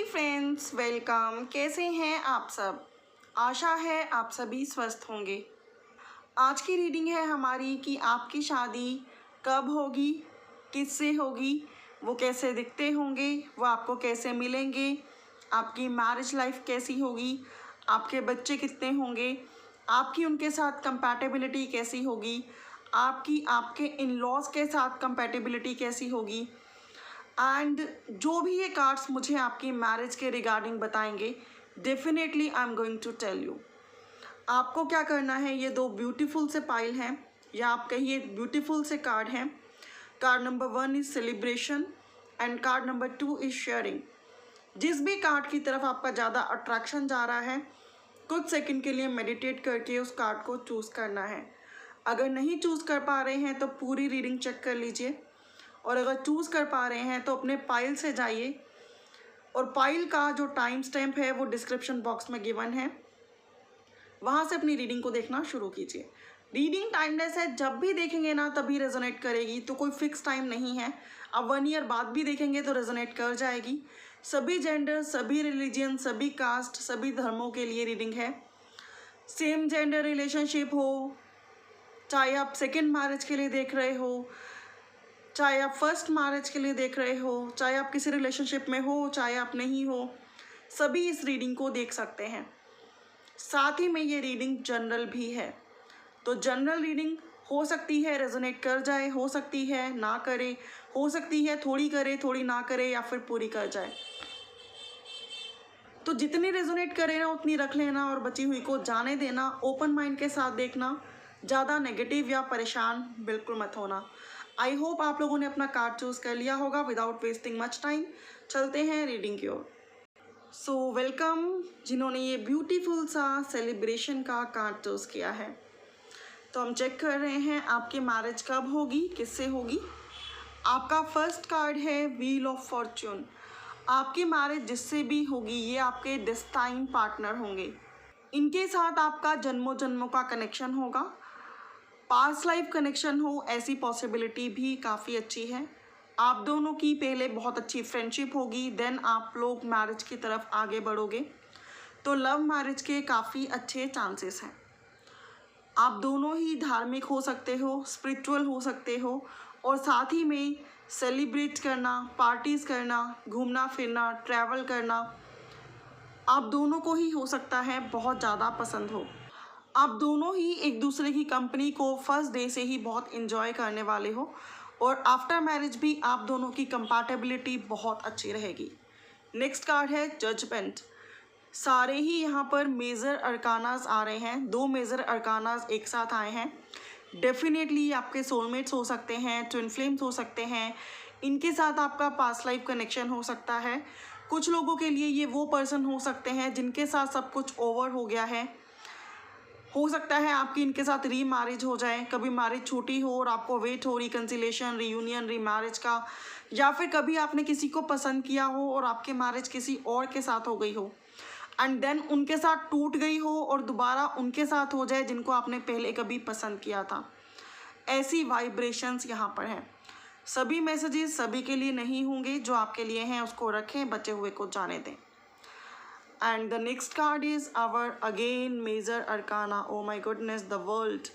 Hi friends, welcome. कैसे हैं आप सब? आशा है आप सभी स्वस्थ होंगे। आज की रीडिंग है हमारी कि आपकी शादी कब होगी, किससे होगी, वो कैसे दिखते होंगे, वो आपको कैसे मिलेंगे, आपकी मैरिज लाइफ कैसी होगी, आपके बच्चे कितने होंगे, आपकी उनके साथ कंपैटिबिलिटी कैसी होगी, आपकी आपके इन लॉज के साथ कंपैटिबिलिटी कैसी होगी। एंड जो भी ये कार्ड्स मुझे आपकी मैरिज के रिगार्डिंग बताएंगे, definitely I am going to tell you. आपको क्या करना है, ये दो ब्यूटीफुल से पाइल हैं या आप कहिए ब्यूटीफुल से कार्ड हैं। Card number 1 is celebration and card number 2 is sharing. जिस भी कार्ड की तरफ आपका ज़्यादा अट्रैक्शन जा रहा है, कुछ सेकंड के लिए मेडिटेट करके उस कार्ड को चूज़ करना है। अगर नहीं चूज़ कर पा रहे हैं तो पूरी रीडिंग चेक कर लीजिए, और अगर चूज़ कर पा रहे हैं तो अपने पाइल से जाइए और पाइल का जो टाइम स्टैम्प है वो डिस्क्रिप्शन बॉक्स में गिवन है, वहाँ से अपनी रीडिंग को देखना शुरू कीजिए। रीडिंग टाइमलेस है, जब भी देखेंगे ना तभी रेजोनेट करेगी, तो कोई फिक्स टाइम नहीं है। अब 1 ईयर बाद भी देखेंगे तो रेजोनेट कर जाएगी। सभी जेंडर, सभी रिलीजन, सभी कास्ट, सभी धर्मों के लिए रीडिंग है। सेम जेंडर रिलेशनशिप हो, चाहे आप सेकेंड मैरिज के लिए देख रहे हो, चाहे आप फर्स्ट मैरिज के लिए देख रहे हो, चाहे आप किसी रिलेशनशिप में हो, चाहे आप नहीं हो, सभी इस रीडिंग को देख सकते हैं। साथ ही में ये रीडिंग जनरल भी है, तो जनरल रीडिंग हो सकती है रेजोनेट कर जाए, हो सकती है ना करे, हो सकती है थोड़ी करे थोड़ी ना करे, या फिर पूरी कर जाए। तो जितनी रेजोनेट करे ना उतनी रख लेना और बची हुई को जाने देना। ओपन माइंड के साथ देखना, ज़्यादा नेगेटिव या परेशान बिल्कुल मत होना। आई होप आप लोगों ने अपना कार्ड चूज़ कर लिया होगा। विदाउट वेस्टिंग मच टाइम चलते हैं रीडिंग की ओर। सो वेलकम जिन्होंने ये ब्यूटीफुल सा सेलिब्रेशन का कार्ड चूज़ किया है। तो हम चेक कर रहे हैं आपकी मैरिज कब होगी, किससे होगी। आपका फर्स्ट कार्ड है व्हील ऑफ फॉर्च्यून। आपकी मैरिज जिससे भी होगी ये आपके डेस्टाइन पार्टनर होंगे। इनके साथ आपका जन्मों जन्मों का कनेक्शन होगा, पास्ट लाइफ कनेक्शन हो, ऐसी पॉसिबिलिटी भी काफ़ी अच्छी है। आप दोनों की पहले बहुत अच्छी फ्रेंडशिप होगी, देन आप लोग मैरिज की तरफ आगे बढ़ोगे, तो लव मैरिज के काफ़ी अच्छे चांसेस हैं। आप दोनों ही धार्मिक हो सकते हो, स्पिरिचुअल हो सकते हो, और साथ ही में सेलिब्रेट करना, पार्टीज़ करना, घूमना फिरना, ट्रैवल करना आप दोनों को ही हो सकता है बहुत ज़्यादा पसंद हो। आप दोनों ही एक दूसरे की कंपनी को फर्स्ट डे से ही बहुत इन्जॉय करने वाले हो, और आफ्टर मैरिज भी आप दोनों की कंपैटिबिलिटी बहुत अच्छी रहेगी। नेक्स्ट कार्ड है जजमेंट। सारे ही यहाँ पर मेजर अरकानास आ रहे हैं, 2 मेजर अरकानास एक साथ आए हैं। डेफिनेटली आपके सोलमेट्स हो सकते हैं, ट्विन फ्लेम्स हो सकते हैं, इनके साथ आपका पास्ट लाइफ कनेक्शन हो सकता है। कुछ लोगों के लिए ये वो पर्सन हो सकते हैं जिनके साथ सब कुछ ओवर हो गया है। हो सकता है आपकी इनके साथ री मैरिज हो जाए, कभी मैरिज छूटी हो और आपको वेट हो रिकन्सिलेशन, रीयूनियन, री मैरिज का, या फिर कभी आपने किसी को पसंद किया हो और आपकी मैरिज किसी और के साथ हो गई हो एंड देन उनके साथ टूट गई हो और दोबारा उनके साथ हो जाए जिनको आपने पहले कभी पसंद किया था। ऐसी वाइब्रेशंस यहाँ पर हैं। सभी मैसेजेस सभी के लिए नहीं होंगे, जो आपके लिए हैं उसको रखें, बचे हुए को जाने दें। And the next card is our again major arcana. Oh my goodness, the world.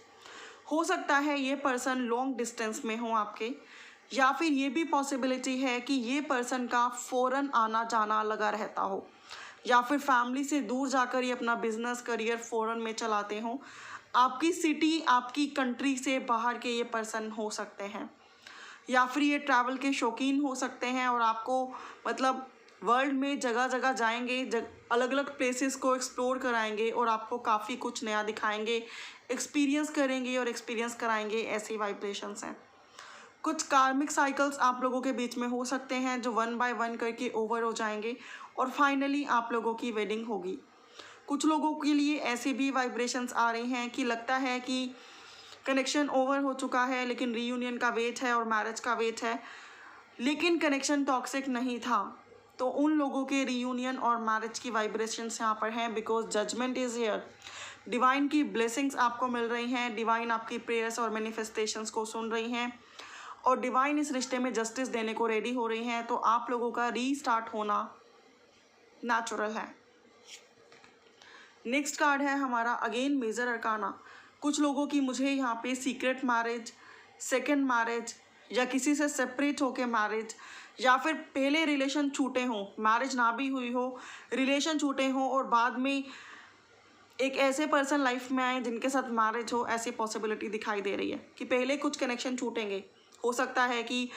हो सकता है ये पर्सन लॉन्ग डिस्टेंस में हो आपके, या फिर ये भी पॉसिबिलिटी है कि ये पर्सन का फ़ौरन आना जाना लगा रहता हो, या फिर फैमिली से दूर जाकर ये अपना बिजनेस करियर फ़ौरन में चलाते हों। आपकी सिटी, आपकी कंट्री से बाहर के ये पर्सन हो सकते हैं, या फिर ये ट्रैवल के शौकीन हो सकते हैं और आपको मतलब वर्ल्ड में जगह जगह जाएंगे, अलग अलग प्लेसेस को एक्सप्लोर कराएंगे और आपको काफ़ी कुछ नया दिखाएंगे, एक्सपीरियंस करेंगे और एक्सपीरियंस कराएंगे। ऐसी वाइब्रेशंस हैं। कुछ कार्मिक साइकिल्स आप लोगों के बीच में हो सकते हैं जो 1 बाय 1 करके ओवर हो जाएंगे और फाइनली आप लोगों की वेडिंग होगी। कुछ लोगों के लिए ऐसी भी वाइब्रेशंस आ रही हैं कि लगता है कि कनेक्शन ओवर हो चुका है लेकिन रीयूनियन का वेट है और मैरिज का वेट है, लेकिन कनेक्शन टॉक्सिक नहीं था। तो उन लोगों के रीयूनियन और मैरिज की वाइब्रेशंस यहाँ पर हैं, because judgement is here. Divine की ब्लेसिंग्स आपको मिल रही हैं, डिवाइन आपकी प्रेयर्स और मैनिफेस्टेशंस को सुन रही हैं, और डिवाइन इस रिश्ते में जस्टिस देने को रेडी हो रही हैं। तो आप लोगों का रीस्टार्ट होना नेचुरल है। नेक्स्ट कार्ड है हमारा अगेन मेजर अरकाना। कुछ लोगों की मुझे यहाँ पे सीक्रेट मैरिज, सेकंड मैरिज, या किसी से सेपरेट होके मैरिज, या फिर पहले रिलेशन छूटे हों, मैरिज ना भी हुई हो, रिलेशन छूटे हों और बाद में एक ऐसे पर्सन लाइफ में आए जिनके साथ मैरिज हो, ऐसी पॉसिबिलिटी दिखाई दे रही है कि पहले कुछ कनेक्शन छूटेंगे। हो सकता है कि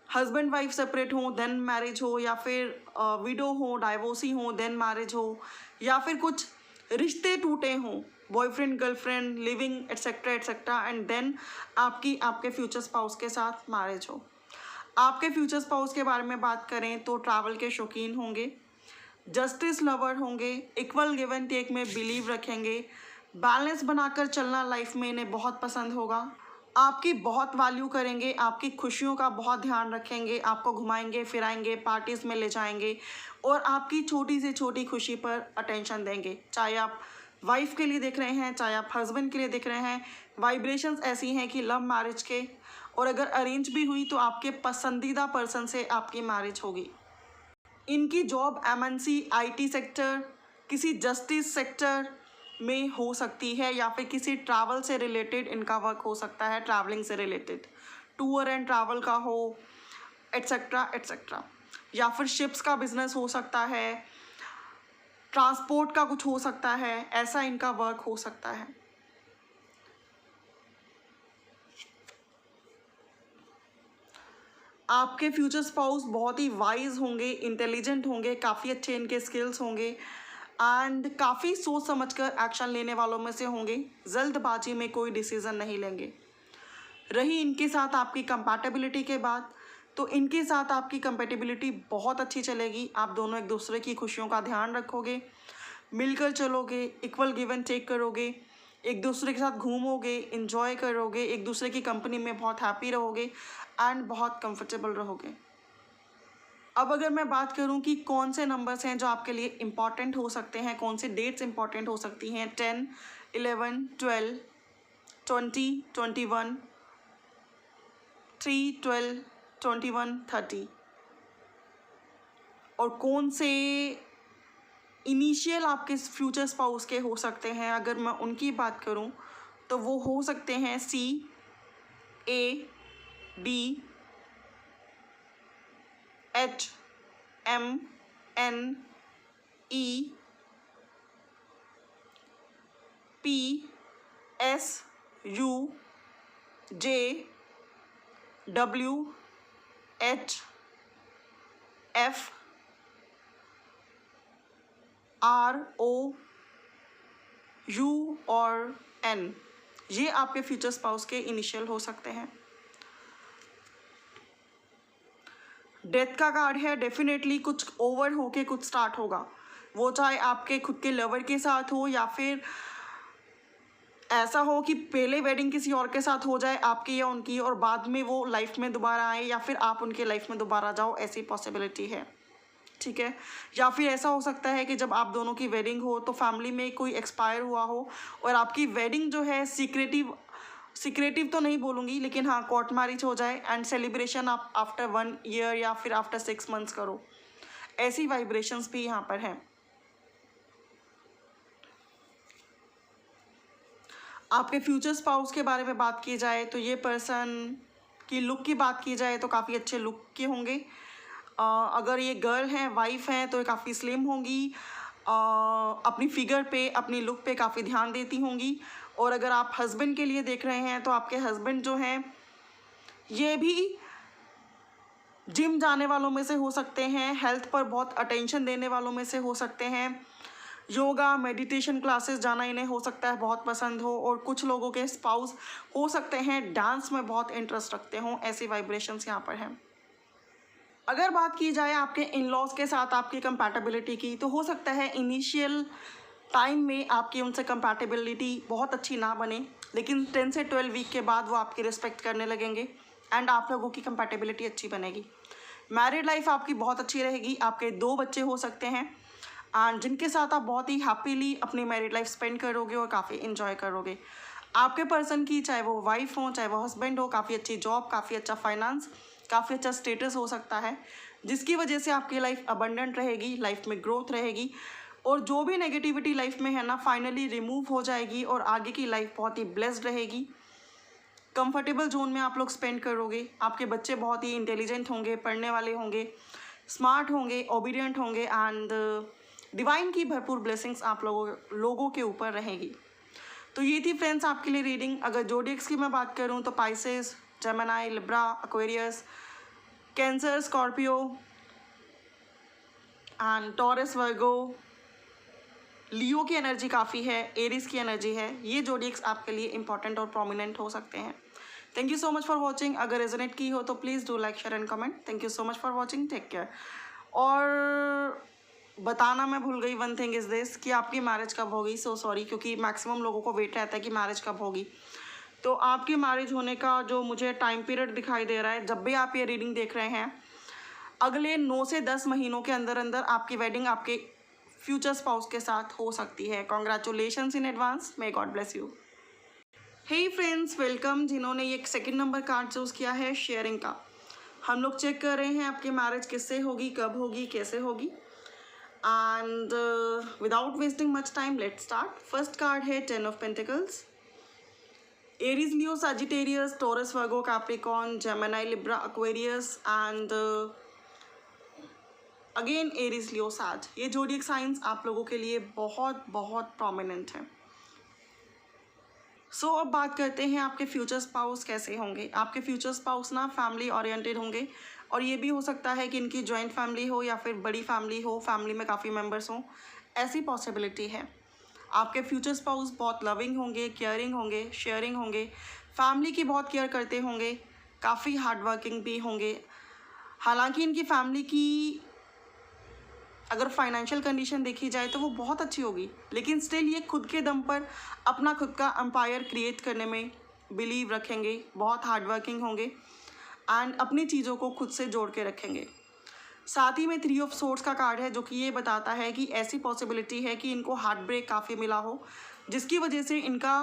हस्बैंड वाइफ सेपरेट हो देन मैरिज हो, या फिर विडो हो, डाइवोर्सी हो देन मैरिज हो, या फिर कुछ रिश्ते टूटे हों, boyfriend girlfriend living etcetera etcetera, and then आपके फ्यूचर स्पाउस के साथ मैरिज हो। आपके फ्यूचर स्पाउस के बारे में बात करें तो ट्रैवल के शौकीन होंगे, जस्टिस लवर होंगे, इक्वल गिव एंड टेक में बिलीव रखेंगे, बैलेंस बनाकर चलना लाइफ में इन्हें बहुत पसंद होगा, आपकी बहुत वैल्यू करेंगे, आपकी खुशियों का बहुत ध्यान रखेंगे, आपको घुमाएंगे फिराएंगे, पार्टीज़ में ले जाएंगे और आपकी छोटी से छोटी खुशी पर अटेंशन देंगे। चाहे आप वाइफ के लिए देख रहे हैं, चाहे आप हस्बैंड के लिए देख रहे हैं, वाइब्रेशंस ऐसी हैं कि लव मैरिज के, और अगर अरेंज भी हुई तो आपके पसंदीदा पर्सन से आपकी मैरिज होगी। इनकी जॉब MNC IT सेक्टर, किसी जस्टिस सेक्टर में हो सकती है, या फिर किसी ट्रैवल से रिलेटेड इनका वर्क हो सकता है, ट्रैवलिंग से रिलेटेड, टूर एंड ट्रैवल का हो एट्सेट्रा एट्सेट्रा, या फिर शिप्स का बिजनेस हो सकता है, ट्रांसपोर्ट का कुछ हो सकता है, ऐसा इनका वर्क हो सकता है। आपके फ्यूचर स्पाउस बहुत ही वाइज होंगे, इंटेलिजेंट होंगे, काफ़ी अच्छे इनके स्किल्स होंगे एंड काफ़ी सोच समझकर एक्शन लेने वालों में से होंगे, जल्दबाजी में कोई डिसीज़न नहीं लेंगे। रही इनके साथ आपकी कंपैटिबिलिटी के बात, तो इनके साथ आपकी कंपैटिबिलिटी बहुत अच्छी चलेगी। आप दोनों एक दूसरे की खुशियों का ध्यान रखोगे, मिलकर चलोगे, इक्वल गिव एंड टेक करोगे, एक दूसरे के साथ घूमोगे, इंजॉय करोगे, एक दूसरे की कंपनी में बहुत हैप्पी रहोगे एंड बहुत कंफर्टेबल रहोगे। अब अगर मैं बात करूं कि कौन से नंबर्स हैं जो आपके लिए इम्पॉर्टेंट हो सकते हैं, कौन से डेट्स इम्पॉर्टेंट हो सकती हैं, 10, 11, 12, 20, 21, 3, 12, 21, 30, और कौन से इनिशियल आपके फ्यूचर स्पाउस के हो सकते हैं, अगर मैं उनकी बात करूं तो वो हो सकते हैं C, A, D, H, M, N, E, P, S, U, J, W, H, F, R, O, U और N। ये आपके फ्यूचर स्पाउस के इनिशियल हो सकते हैं। डेथ का कार्ड है, डेफिनेटली कुछ ओवर होके कुछ स्टार्ट होगा, वो चाहे आपके खुद के लवर के साथ हो, या फिर ऐसा हो कि पहले वेडिंग किसी और के साथ हो जाए आपकी या उनकी, और बाद में वो लाइफ में दोबारा आए, या फिर आप उनके लाइफ में दोबारा जाओ, ऐसी पॉसिबिलिटी है। ठीक है, या फिर ऐसा हो सकता है कि जब आप दोनों की वेडिंग हो तो फैमिली में कोई एक्सपायर हुआ हो और आपकी वेडिंग जो है सीक्रेटिव तो नहीं बोलूँगी, लेकिन हाँ कोर्ट मैरिज हो जाए एंड सेलिब्रेशन आप आफ्टर 1 ईयर या फिर आफ्टर 6 मंथ्स करो। ऐसी वाइब्रेशंस भी यहाँ पर हैं। आपके फ्यूचर स्पाउस के बारे में बात की जाए तो ये पर्सन की लुक की बात की जाए तो काफ़ी अच्छे लुक के होंगे। अगर ये गर्ल हैं, वाइफ हैं, तो ये काफ़ी स्लिम होंगी, अपनी फिगर पे, अपनी लुक पे काफ़ी ध्यान देती होंगी। और अगर आप हस्बैंड के लिए देख रहे हैं तो आपके हस्बैंड जो हैं ये भी जिम जाने वालों में से हो सकते हैं, हेल्थ पर बहुत अटेंशन देने वालों में से हो सकते हैं, योगा मेडिटेशन क्लासेस जाना इन्हें हो सकता है बहुत पसंद हो, और कुछ लोगों के स्पाउस हो सकते हैं डांस में बहुत इंटरेस्ट रखते हों। ऐसी वाइब्रेशंस यहाँ पर हैं। अगर बात की जाए आपके इन लॉज के साथ आपकी कंपैटिबिलिटी की, तो हो सकता है इनिशियल टाइम में आपकी उनसे कंपैटिबिलिटी बहुत अच्छी ना बने, लेकिन 10 से 12 वीक के बाद वो आपकी रिस्पेक्ट करने लगेंगे एंड आप लोगों की कंपैटिबिलिटी अच्छी बनेगी। मैरिड लाइफ आपकी बहुत अच्छी रहेगी, आपके 2 बच्चे हो सकते हैं एंड जिनके साथ आप बहुत ही हैप्पीली अपनी मैरिड लाइफ स्पेंड करोगे और काफ़ी इन्जॉय करोगे। आपके पर्सन की, चाहे वो वाइफ हो चाहे वो हस्बैंड हो, काफ़ी अच्छी जॉब, काफ़ी अच्छा फाइनेंस, काफ़ी अच्छा स्टेटस हो सकता है। जिसकी वजह से आपकी लाइफ अबंडेंट रहेगी, लाइफ में ग्रोथ रहेगी और जो भी नेगेटिविटी लाइफ में है ना फाइनली रिमूव हो जाएगी और आगे की लाइफ बहुत ही ब्लेस्ड रहेगी। कंफर्टेबल जोन में आप लोग स्पेंड करोगे। आपके बच्चे बहुत ही इंटेलिजेंट होंगे, पढ़ने वाले होंगे, स्मार्ट होंगे, ओबीडियंट होंगे एंड डिवाइन की भरपूर ब्लेसिंग्स आप लोगों के ऊपर रहेगी। तो ये थी फ्रेंड्स आपके लिए रीडिंग। अगर ज़ोडिएक्स की मैं बात करूँ तो Pisces, Gemini, Libra, Aquarius, Cancer, Scorpio and Taurus, Virgo, Leo की एनर्जी काफ़ी है, एरिस की एनर्जी है। ये ज़ोडिएक्स आपके लिए इंपॉर्टेंट और प्रोमिनेंट हो सकते हैं। Thank you so much for watching. अगर रेजोनेट की हो तो please do like, share and comment. Thank you so much for watching, take care. और बताना मैं भूल गई, वन थिंग इज़ दिस कि आपकी मैरिज कब होगी। सो सॉरी, क्योंकि मैक्सिमम लोगों को वेट रहता है कि मैरिज कब होगी। तो आपकी मैरिज होने का जो मुझे टाइम पीरियड दिखाई दे रहा है, जब भी आप ये रीडिंग देख रहे हैं, अगले 9 से 10 महीनों के अंदर अंदर आपकी वेडिंग आपके फ्यूचर स्पाउस के साथ हो सकती है। Congratulations in advance, may God bless you. Hey friends, welcome. जिन्होंने ये सेकंड नंबर कार्ड चूज़ किया है शेयरिंग का, हम लोग चेक कर रहे हैं आपकी मैरिज किससे होगी, कब होगी, कैसे होगी। And without wasting much time let's start. First card है 10 of pentacles. Aries, Leo, Sagittarius, Taurus, Virgo, Capricorn, Gemini, Libra, Aquarius and again Aries, Leo, साज। ये ज़ोडिएक साइंस आप लोगों के लिए बहुत बहुत प्रोमिनेंट है। सो अब बात करते हैं आपके फ्यूचर स्पाउस कैसे होंगे। आपके फ्यूचर स्पाउस ना फैमिली ओरिएंटेड होंगे और ये भी हो सकता है कि इनकी जॉइंट फैमिली हो या फिर बड़ी फैमिली हो, फैमिली में काफ़ी मेंबर्स हों, ऐसी पॉसिबिलिटी है। आपके फ्यूचर स्पाउस बहुत लविंग होंगे, केयरिंग होंगे, शेयरिंग होंगे, फैमिली की बहुत केयर करते होंगे, काफ़ी हार्डवर्किंग भी होंगे। हालांकि इनकी फैमिली की अगर फाइनेंशियल कंडीशन देखी जाए तो वो बहुत अच्छी होगी, लेकिन स्टिल ये खुद के दम पर अपना खुद का एम्पायर क्रिएट करने में बिलीव रखेंगे, बहुत हार्डवर्किंग होंगे एंड अपनी चीज़ों को खुद से जोड़ के रखेंगे। साथ ही में 3 ऑफ सोर्ड्स का कार्ड है जो कि ये बताता है कि ऐसी पॉसिबिलिटी है कि इनको हार्ट ब्रेक काफ़ी मिला हो, जिसकी वजह से इनका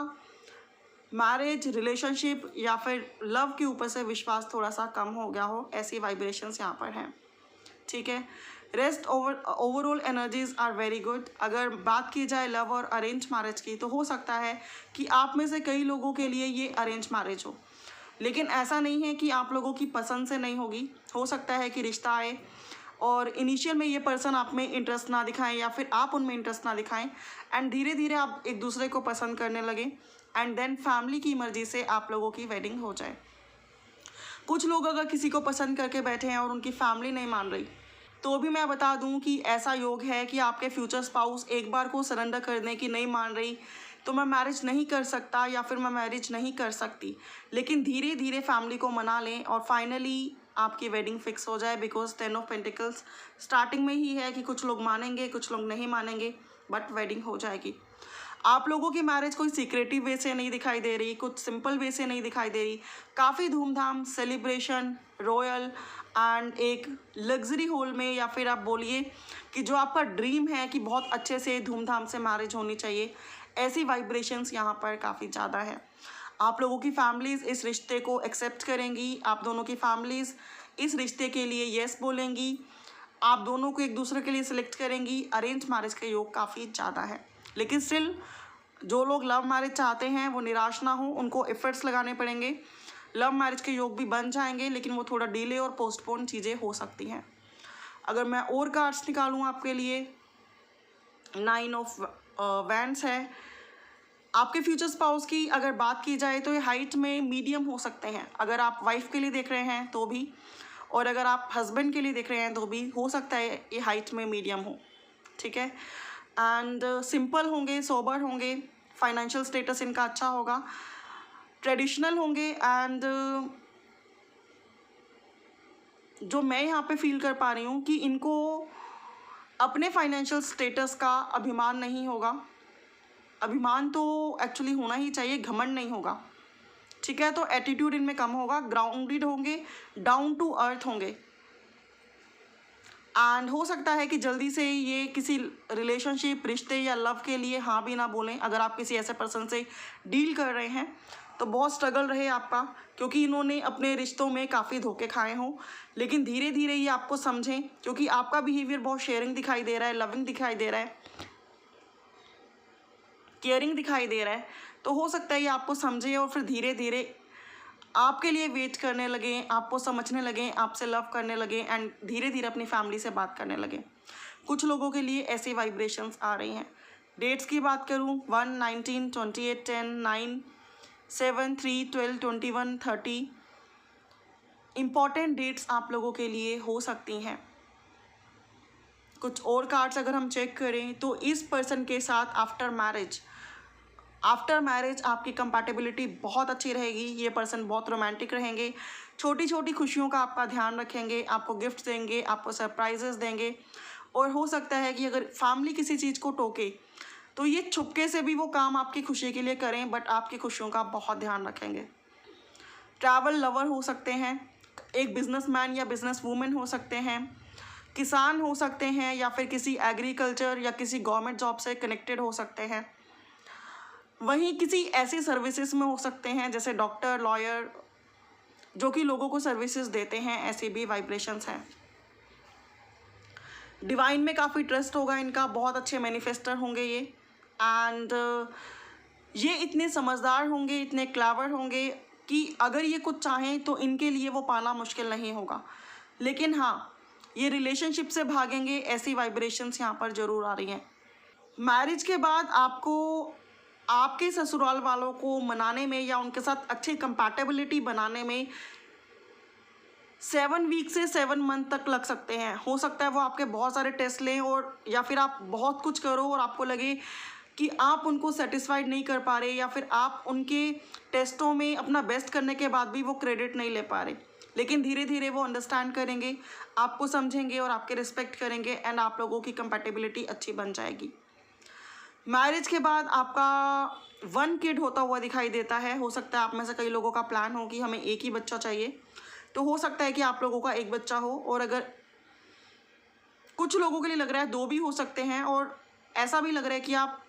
मैरिज, रिलेशनशिप या फिर लव के ऊपर से विश्वास थोड़ा सा कम हो गया हो। ऐसी वाइब्रेशंस यहाँ पर हैं, ठीक है। Rest overall energies are very good. अगर बात की जाए लव और अरेंज मैरिज की तो हो सकता है कि आप में से कई लोगों के लिए ये अरेंज मैरिज हो, लेकिन ऐसा नहीं है कि आप लोगों की पसंद से नहीं होगी। हो सकता है कि रिश्ता आए और इनिशियल में ये पर्सन आप में इंटरेस्ट ना दिखाएं या फिर आप उनमें इंटरेस्ट ना दिखाएं एंड धीरे धीरे आप एक दूसरे को पसंद करने लगे एंड देन फैमिली की मर्जी से आप लोगों की वेडिंग हो जाए। कुछ लोग अगर किसी को पसंद करके बैठे हैं और उनकी फैमिली नहीं मान रही तो भी मैं बता दूं कि ऐसा योग है कि आपके फ्यूचर स्पाउस एक बार को सरेंडर करने की नहीं मान रही तो मैं मैरिज नहीं कर सकता या फिर मैं मैरिज नहीं कर सकती, लेकिन धीरे धीरे फैमिली को मना लें और फाइनली आपकी वेडिंग फिक्स हो जाए। बिकॉज 10 ऑफ पेंटिकल्स स्टार्टिंग में ही है कि कुछ लोग मानेंगे, कुछ लोग नहीं मानेंगे, बट वेडिंग हो जाएगी। आप लोगों की मैरिज कोई सीक्रेटिव वे से नहीं दिखाई दे रही, कुछ सिंपल वे से नहीं दिखाई दे रही, काफ़ी धूमधाम सेलिब्रेशन, रॉयल एंड एक लग्जरी हॉल में, या फिर आप बोलिए कि जो आपका ड्रीम है कि बहुत अच्छे से धूमधाम से मैरिज होनी चाहिए, ऐसी वाइब्रेशंस यहाँ पर काफ़ी ज़्यादा है। आप लोगों की फैमिलीज़ इस रिश्ते को एक्सेप्ट करेंगी, आप दोनों की फैमिलीज़ इस रिश्ते के लिए येस बोलेंगी, आप दोनों को एक दूसरे के लिए सिलेक्ट करेंगी। अरेंज मैरिज का योग काफ़ी ज़्यादा है, लेकिन स्टिल जो लोग लव मैरिज चाहते हैं वो निराश ना हो, उनको एफर्ट्स लगाने पड़ेंगे। लव मैरिज के योग भी बन जाएंगे, लेकिन वो थोड़ा डिले और पोस्टपोन चीज़ें हो सकती हैं। अगर मैं और कार्ड्स निकालूँ आपके लिए, 9 ऑफ वैंड्स है। आपके फ्यूचर स्पाउस की अगर बात की जाए तो ये हाइट में मीडियम हो सकते हैं, अगर आप वाइफ के लिए देख रहे हैं तो भी, और अगर आप हस्बैंड के लिए देख रहे हैं तो भी हो सकता है ये हाइट में मीडियम हो, ठीक है। एंड सिंपल होंगे, सोबर होंगे, फाइनेंशियल स्टेटस इनका अच्छा होगा, ट्रेडिशनल होंगे एंड जो मैं यहाँ पे फील कर पा रही हूँ कि इनको अपने फाइनेंशियल स्टेटस का अभिमान नहीं होगा। अभिमान तो एक्चुअली होना ही चाहिए, घमंड नहीं होगा, ठीक है। तो एटीट्यूड इनमें कम होगा, ग्राउंडेड होंगे, डाउन टू अर्थ होंगे एंड हो सकता है कि जल्दी से ये किसी रिलेशनशिप, रिश्ते या लव के लिए हाँ भी ना बोलें। अगर आप किसी ऐसे पर्सन से डील कर रहे हैं तो बहुत स्ट्रगल रहे आपका, क्योंकि इन्होंने अपने रिश्तों में काफ़ी धोखे खाए हों, लेकिन धीरे धीरे ये आपको समझें, क्योंकि आपका बिहेवियर बहुत शेयरिंग दिखाई दे रहा है, लविंग दिखाई दे रहा है, केयरिंग दिखाई दे रहा है। तो हो सकता है ये आपको समझे और फिर धीरे धीरे आपके लिए वेट करने लगे, आपको समझने लगे, आपसे लव करने लगे एंड धीरे धीरे अपनी फैमिली से बात करने लगे। कुछ लोगों के लिए ऐसी वाइब्रेशंस आ रही हैं। डेट्स की बात करूं, 1, 19, 28, 10, 9, 7, 3, 12, 21, 30 इम्पॉर्टेंट डेट्स आप लोगों के लिए हो सकती हैं। कुछ और कार्ड्स अगर हम चेक करें तो इस पर्सन के साथ आफ्टर मैरिज आपकी कंपैटिबिलिटी बहुत अच्छी रहेगी। ये पर्सन बहुत रोमांटिक रहेंगे, छोटी छोटी खुशियों का आपका ध्यान रखेंगे, आपको गिफ्ट देंगे, आपको सरप्राइजेस देंगे। और हो सकता है कि अगर फैमिली किसी चीज़ को टोके तो ये छुपके से भी वो काम आपकी खुशी के लिए करें, बट आपकी खुशियों का बहुत ध्यान रखेंगे। ट्रैवल लवर हो सकते हैं, एक बिजनेसमैन या बिजनेस वूमेन हो सकते हैं, किसान हो सकते हैं, या फिर किसी एग्रीकल्चर या किसी गवर्नमेंट जॉब से कनेक्टेड हो सकते हैं। वहीं किसी ऐसी सर्विसेज में हो सकते हैं जैसे डॉक्टर, लॉयर, जो कि लोगों को सर्विसेज देते हैं, ऐसी भी वाइब्रेशंस हैं। डिवाइन में काफ़ी ट्रस्ट होगा इनका, बहुत अच्छे मैनिफेस्टर होंगे ये एंड ये इतने समझदार होंगे, इतने क्लेवर होंगे कि अगर ये कुछ चाहें तो इनके लिए वो पाना मुश्किल नहीं होगा। लेकिन हाँ, ये रिलेशनशिप से भागेंगे, ऐसी वाइब्रेशंस यहाँ पर ज़रूर आ रही हैं। मैरिज के बाद आपको आपके ससुराल वालों को मनाने में या उनके साथ अच्छी कंपैटिबिलिटी बनाने में 7 वीक से 7 मंथ तक लग सकते हैं। हो सकता है वो आपके बहुत सारे टेस्ट लें और या फिर आप बहुत कुछ करो और आपको लगे कि आप उनको सेटिस्फाइड नहीं कर पा रहे, या फिर आप उनके टेस्टों में अपना बेस्ट करने के बाद भी वो क्रेडिट नहीं ले पा रहे। लेकिन धीरे धीरे वो अंडरस्टैंड करेंगे, आपको समझेंगे और आपके रिस्पेक्ट करेंगे एंड आप लोगों की कंपैटिबिलिटी अच्छी बन जाएगी। मैरिज के बाद आपका 1 किड होता हुआ दिखाई देता है। हो सकता है आप में से कई लोगों का प्लान हो कि हमें एक ही बच्चा चाहिए, तो हो सकता है कि आप लोगों का एक बच्चा हो, और अगर कुछ लोगों के लिए लग रहा है 2 भी हो सकते हैं, और ऐसा भी लग रहा है कि आप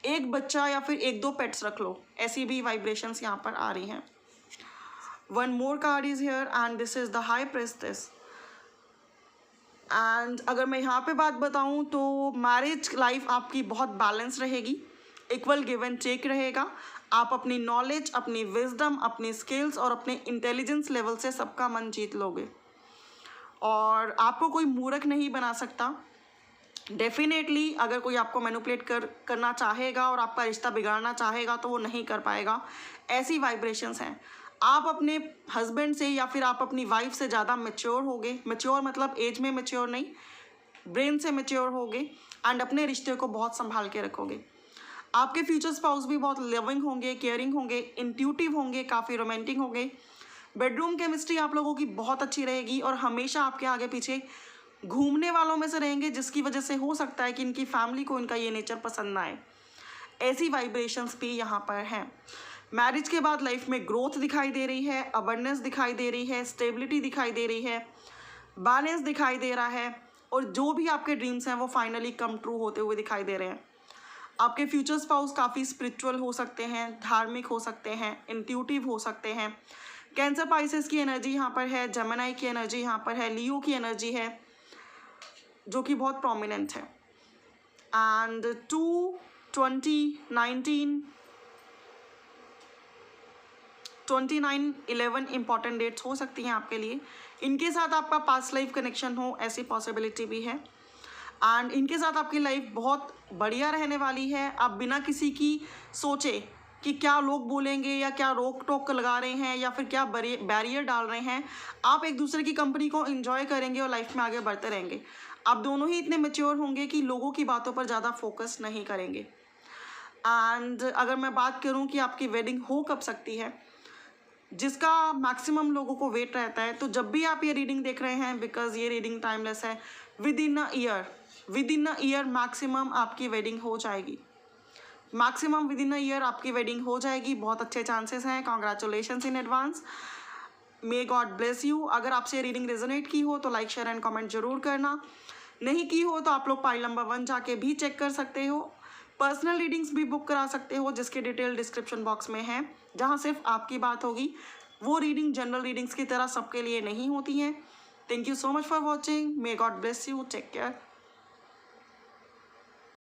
एक बच्चा या फिर 1-2 पेट्स रख लो। ऐसी भी वाइब्रेशंस यहाँ पर आ रही हैं। 1 more card is here and this is the High Priestess। And अगर मैं यहाँ पे बात बताऊँ तो मैरिज लाइफ आपकी बहुत बैलेंस रहेगी, इक्वल गिव एंड टेक रहेगा। आप अपनी नॉलेज, अपनी विजडम, अपनी स्किल्स और अपने इंटेलिजेंस लेवल से सबका मन जीत लोगे, और आपको कोई मूर्ख नहीं बना सकता। डेफिनेटली अगर कोई आपको मैनिपुलेट करना चाहेगा और आपका रिश्ता बिगाड़ना चाहेगा तो वो नहीं कर पाएगा। ऐसी वाइब्रेशंस हैं। आप अपने हस्बैंड से या फिर आप अपनी वाइफ से ज़्यादा मैच्योर होगे। मैच्योर मतलब एज में मैच्योर नहीं, ब्रेन से मैच्योर होगे एंड अपने रिश्ते को बहुत संभाल के रखोगे। आपके फ्यूचर स्पाउस भी बहुत लविंग होंगे, केयरिंग होंगे, इंट्यूटिव होंगे, काफ़ी रोमांटिक होंगे। बेडरूम केमिस्ट्री आप लोगों की बहुत अच्छी रहेगी और हमेशा आपके आगे पीछे घूमने वालों में से रहेंगे, जिसकी वजह से हो सकता है कि इनकी फैमिली को इनका ये नेचर पसंद ना आए। ऐसी वाइब्रेशंस भी यहाँ पर हैं। मैरिज के बाद लाइफ में ग्रोथ दिखाई दे रही है, अबंडेंस दिखाई दे रही है, स्टेबिलिटी दिखाई दे रही है, बैलेंस दिखाई दे रहा है, और जो भी आपके ड्रीम्स हैं वो फाइनली कम ट्रू होते हुए दिखाई दे रहे हैं। आपके फ्यूचर स्पाउस काफ़ी स्पिरिचुअल हो सकते हैं, धार्मिक हो सकते हैं, इंट्यूटिव हो सकते हैं। कैंसर पाइसेस की एनर्जी यहाँ पर है, जेमिनी की एनर्जी यहाँ पर है, लियो की एनर्जी है, जो कि बहुत प्रोमिनेंट है। एंड 2, 20, 19, 29, 11 इंपॉर्टेंट डेट्स हो सकती हैं आपके लिए। इनके साथ आपका पास्ट लाइफ कनेक्शन हो, ऐसी पॉसिबिलिटी भी है। एंड इनके साथ आपकी लाइफ बहुत बढ़िया रहने वाली है। आप बिना किसी की सोचे कि क्या लोग बोलेंगे या क्या रोक टोक लगा रहे हैं या फिर क्या बैरियर डाल रहे हैं, आप एक दूसरे की कंपनी को एंजॉय करेंगे और लाइफ में आगे बढ़ते रहेंगे। आप दोनों ही इतने मैच्योर होंगे कि लोगों की बातों पर ज़्यादा फोकस नहीं करेंगे। एंड अगर मैं बात करूं कि आपकी वेडिंग हो कब सकती है, जिसका मैक्सिमम लोगों को वेट रहता है, तो जब भी आप ये रीडिंग देख रहे हैं, बिकॉज ये रीडिंग टाइमलेस है, with in a year maximum आपकी वेडिंग हो जाएगी। Maximum with in a year आपकी वेडिंग हो जाएगी। बहुत अच्छे चांसेस हैं। Congratulations in advance. May God bless you. अगर आपसे रीडिंग रेजोनेट की हो तो लाइक, शेयर एंड कमेंट जरूर करना। नहीं की हो तो आप लोग पाइल नंबर 1 जाके भी चेक कर सकते हो। पर्सनल रीडिंग्स भी बुक करा सकते हो, जिसकी डिटेल डिस्क्रिप्शन बॉक्स में है, जहाँ सिर्फ आपकी बात होगी। वो रीडिंग जनरल रीडिंग्स की तरह सबके लिए नहीं होती हैं। Thank you so much for watching. May God bless you. Take care.